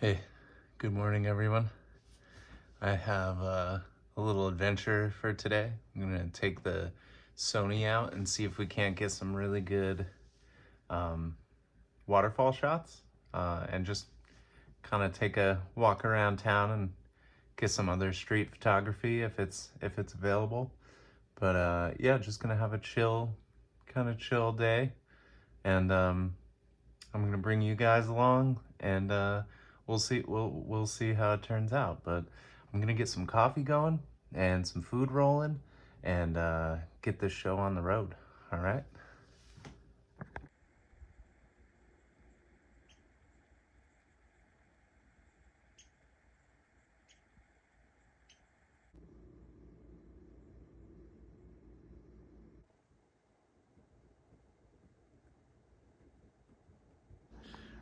Hey, good morning everyone. I have a little adventure for today. I'm gonna take the Sony out and see if we can't get some really good waterfall shots and just kind of take a walk around town and get some other street photography if it's available. But yeah, just gonna have a kind of chill day, and I'm gonna bring you guys along, and we'll see how it turns out. But I'm gonna get some coffee going and some food rolling, and get this show on the road. All right.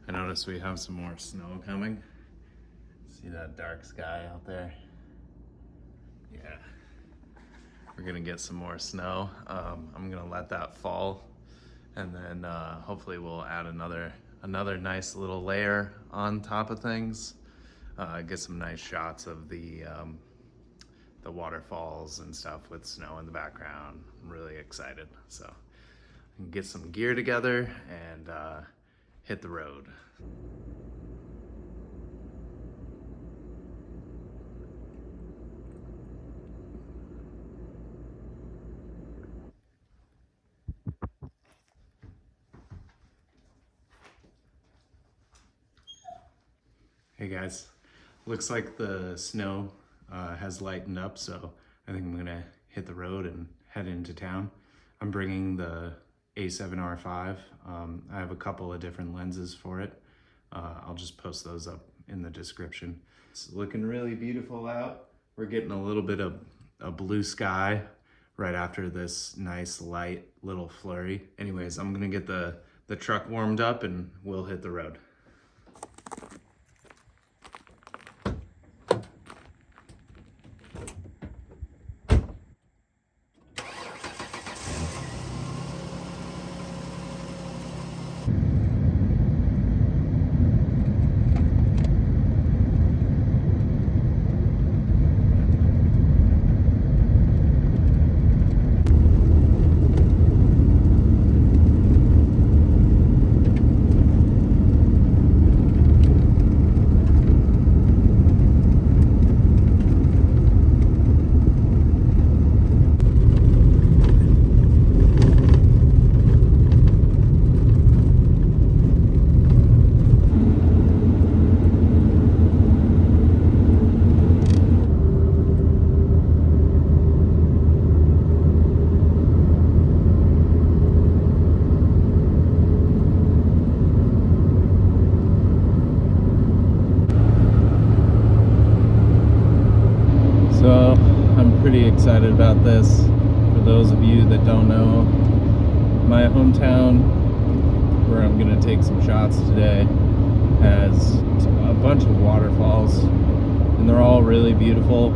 I noticed we have some more snow coming. See that dark sky out there? Yeah. We're gonna get some more snow. I'm gonna let that fall, and then hopefully we'll add another nice little layer on top of things. Get some nice shots of the waterfalls and stuff with snow in the background. I'm really excited. So I can get some gear together and hit the road. Hey guys, looks like the snow has lightened up, so I think I'm gonna hit the road and head into town. I'm bringing the A7R V. I have a couple of different lenses for it. I'll just post those up in the description. It's looking really beautiful out. We're getting a little bit of a blue sky right after this nice light little flurry. Anyways, I'm gonna get the truck warmed up and we'll hit the road. So I'm pretty excited about this. For those of you that don't know, my hometown, where I'm gonna take some shots today, has a bunch of waterfalls, and they're all really beautiful.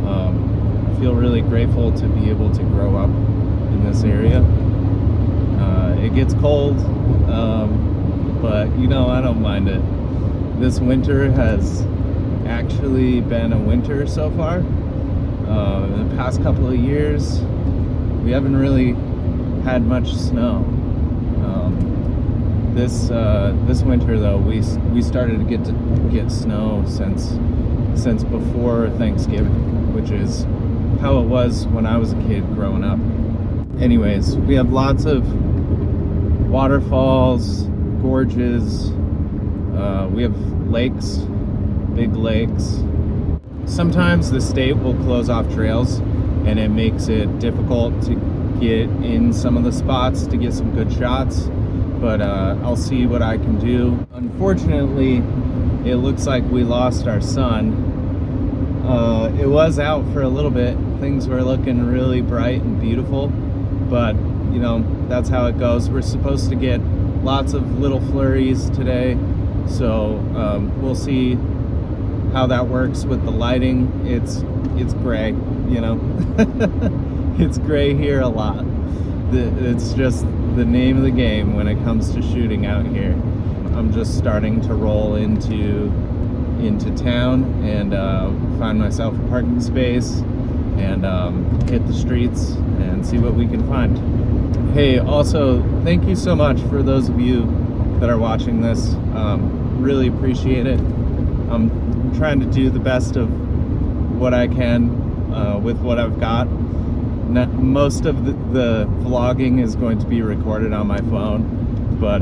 I feel really grateful to be able to grow up in this area. It gets cold, but you know, I don't mind it. This winter has actually been a winter so far. In the past couple of years, we haven't really had much snow. This winter though, we started to get snow since before Thanksgiving, which is how it was when I was a kid growing up. Anyways, we have lots of waterfalls, gorges. We have lakes, big lakes. Sometimes the state will close off trails, and it makes it difficult to get in some of the spots to get some good shots, but I'll see what I can do. Unfortunately, it looks like we lost our sun. It was out for a little bit. Things were looking really bright and beautiful, but you know, that's how it goes. We're supposed to get lots of little flurries today, so we'll see how that works with the lighting. It's gray, you know. It's gray here a lot. It's just the name of the game when it comes to shooting out here. I'm just starting to roll into into town and find myself a parking space and hit the streets and see what we can find. Hey, also, thank you so much for those of you that are watching this. Really appreciate it. I'm trying to do the best of what I can with what I've got. Most of the vlogging is going to be recorded on my phone, but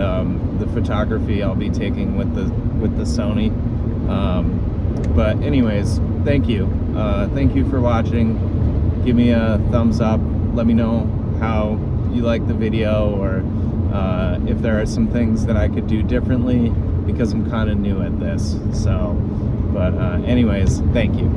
the photography I'll be taking with the Sony. But anyways, thank you. Thank you for watching. Give me a thumbs up. Let me know how you like the video, or if there are some things that I could do differently, because I'm kind of new at this. So, but anyways, thank you.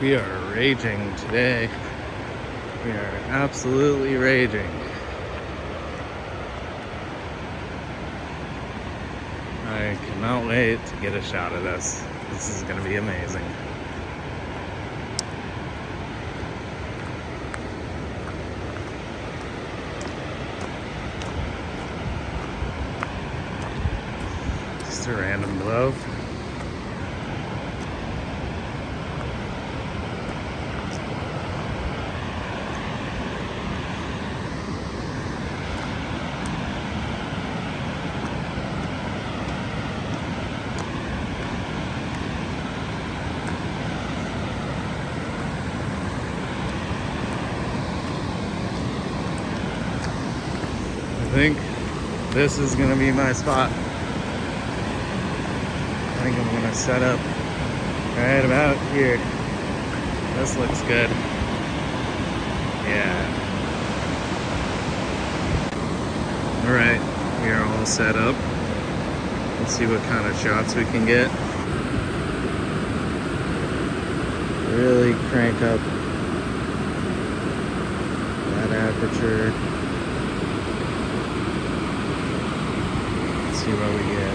We are raging today. We are absolutely raging. I cannot wait to get a shot of this. This is going to be amazing. Just a random blow. I think this is gonna be my spot. I think I'm gonna set up right about here. This looks good. Yeah. All right, we are all set up. Let's see what kind of shots we can get. Really crank up that aperture. See what we get.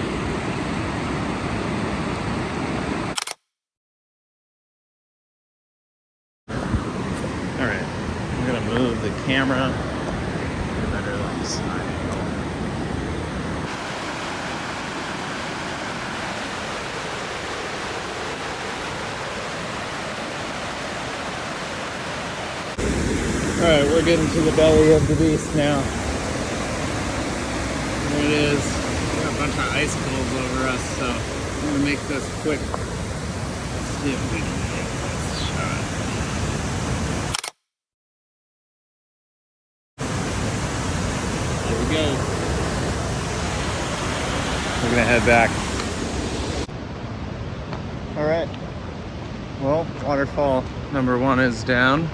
All right, I'm gonna move the camera to a better like side angle. All right, we're getting to the belly of the beast now. There it is. Bunch of icicles over us, so I'm gonna make this quick. Let's see if we can make this shot. There we go. We're gonna head back. All right. Well, waterfall number 1 is down.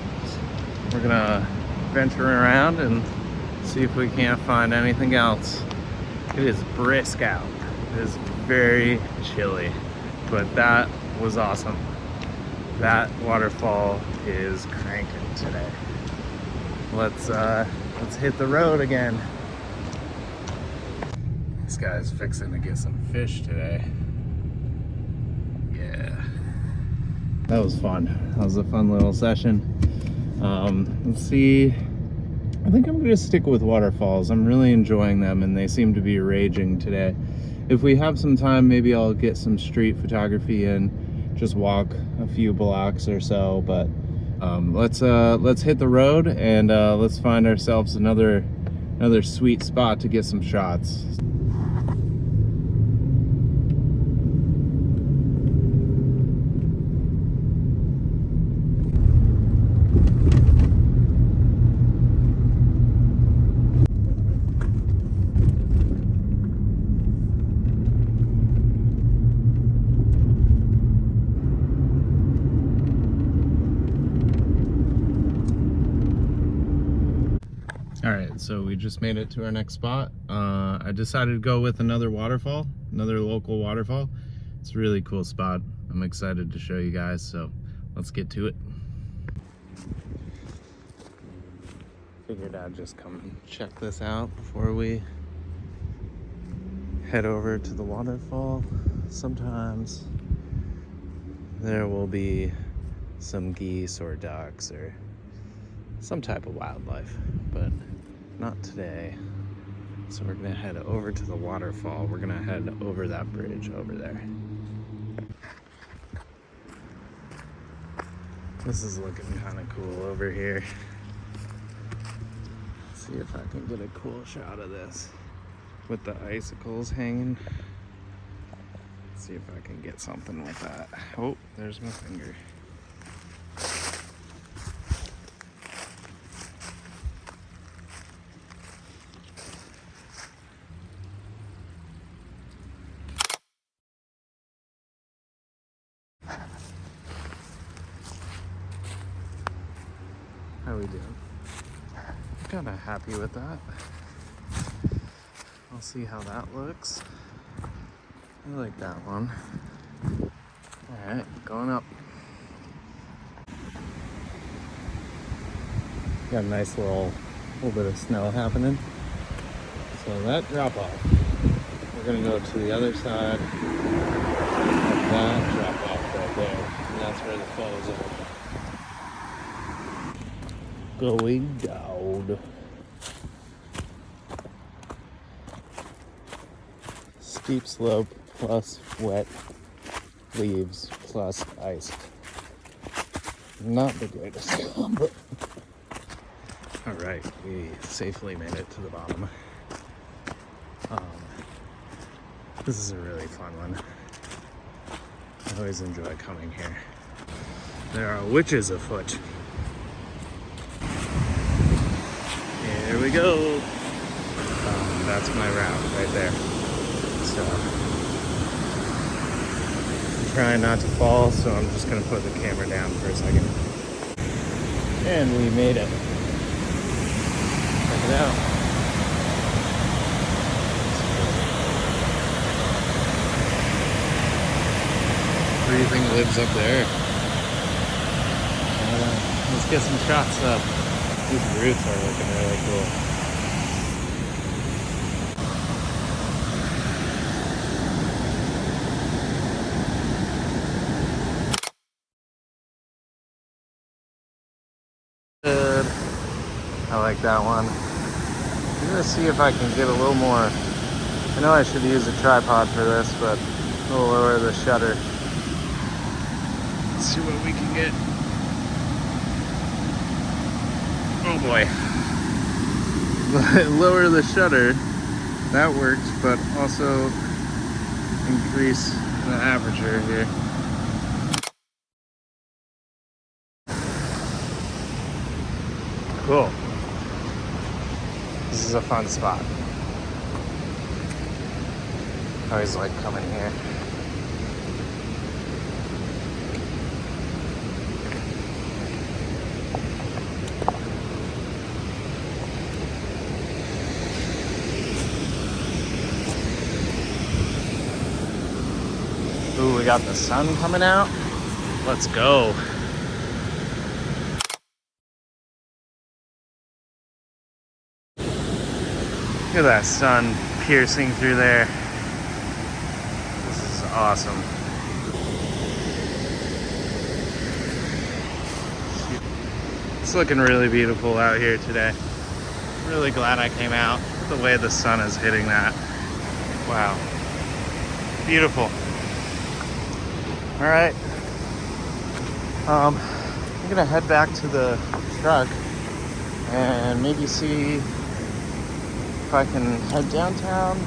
We're gonna venture around and see if we can't find anything else. It is brisk out. It is very chilly, but that was awesome. That waterfall is cranking today. Let's hit the road again. This guy's fixing to get some fish today. Yeah, that was fun. That was a fun little session. Let's see. I think I'm going to stick with waterfalls. I'm really enjoying them, and they seem to be raging today. If we have some time, maybe I'll get some street photography in, just walk a few blocks or so. But let's hit the road and let's find ourselves another sweet spot to get some shots. So we just made it to our next spot. I decided to go with another waterfall, another local waterfall. It's a really cool spot. I'm excited to show you guys, so let's get to it. Figured I'd just come and check this out before we head over to the waterfall. Sometimes there will be some geese or ducks or some type of wildlife, but not today. So we're gonna head over to the waterfall. We're gonna head over that bridge over there. This is looking kind of cool over here. See if I can get a cool shot of this with the icicles hanging. See if I can get something with that. Oh, there's my finger. How we doing? Kind of happy with that. I'll see how that looks. I like that one. All right, going up. Got a nice little bit of snow happening. So that drop off, we're gonna go to the other side of that drop off right there. And that's where the falls are. Going down. Steep slope plus wet leaves plus ice. Not the greatest combo. All right, we safely made it to the bottom. This is a really fun one. I always enjoy coming here. There are witches afoot. Here we go. That's my route right there. So I'm trying not to fall, so I'm just gonna put the camera down for a second. And we made it. Check it out. Everything lives up there. Let's get some shots up. These roots are looking really cool. Good. I like that one. I'm gonna see if I can get a little more. I know I should use a tripod for this, but we'll lower the shutter. Let's see what we can get. Oh boy. Lower the shutter. That works, but also increase the aperture here. Cool. This is a fun spot. I always like coming here. Ooh, we got the sun coming out. Let's go. Look at that sun piercing through there. This is awesome. It's looking really beautiful out here today. Really glad I came out. The way the sun is hitting that. Wow. Beautiful. All right. I'm gonna head back to the truck and maybe see if I can head downtown.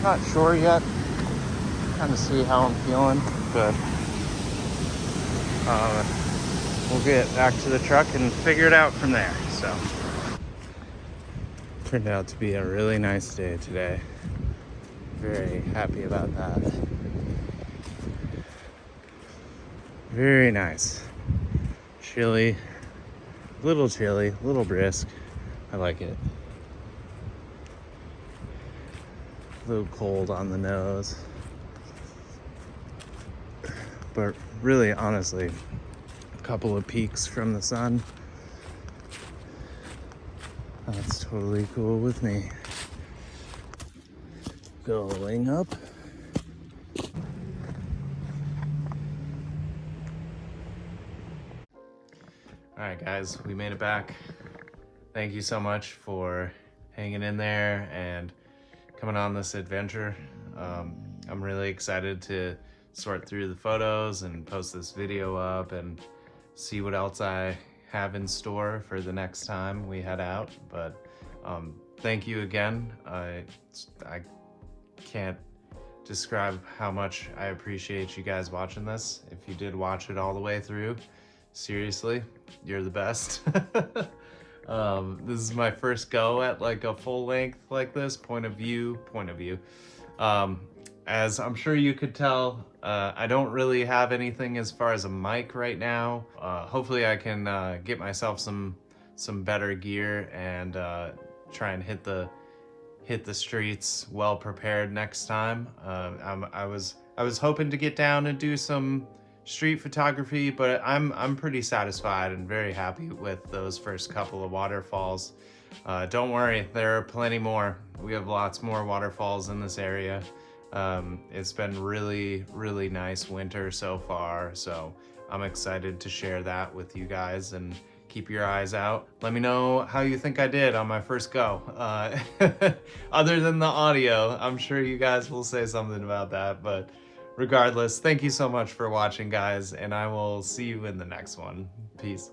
Not sure yet. Kind of see how I'm feeling, but we'll get back to the truck and figure it out from there. So, turned out to be a really nice day today. Very happy about that. Very nice. Chilly, little brisk, like it. A little cold on the nose, but really, honestly, a couple of peaks from the sun. That's totally cool with me. Going up. All right, guys, we made it back. Thank you so much for hanging in there and coming on this adventure. I'm really excited to sort through the photos and post this video up and see what else I have in store for the next time we head out. But thank you again. I can't describe how much I appreciate you guys watching this. If you did watch it all the way through, seriously, you're the best. This is my first go at like a full length like this, point of view. As I'm sure you could tell, I don't really have anything as far as a mic right now. Hopefully I can get myself some better gear and try and hit the streets well prepared next time. I was hoping to get down and do some street photography, but I'm pretty satisfied and very happy with those first couple of waterfalls. Don't worry, there are plenty more. We have lots more waterfalls in this area. It's been really nice winter so far, so I'm excited to share that with you guys, and keep your eyes out. Let me know how you think I did on my first go. Other than the audio, I'm sure you guys will say something about that, but regardless, thank you so much for watching, guys, and I will see you in the next one. Peace.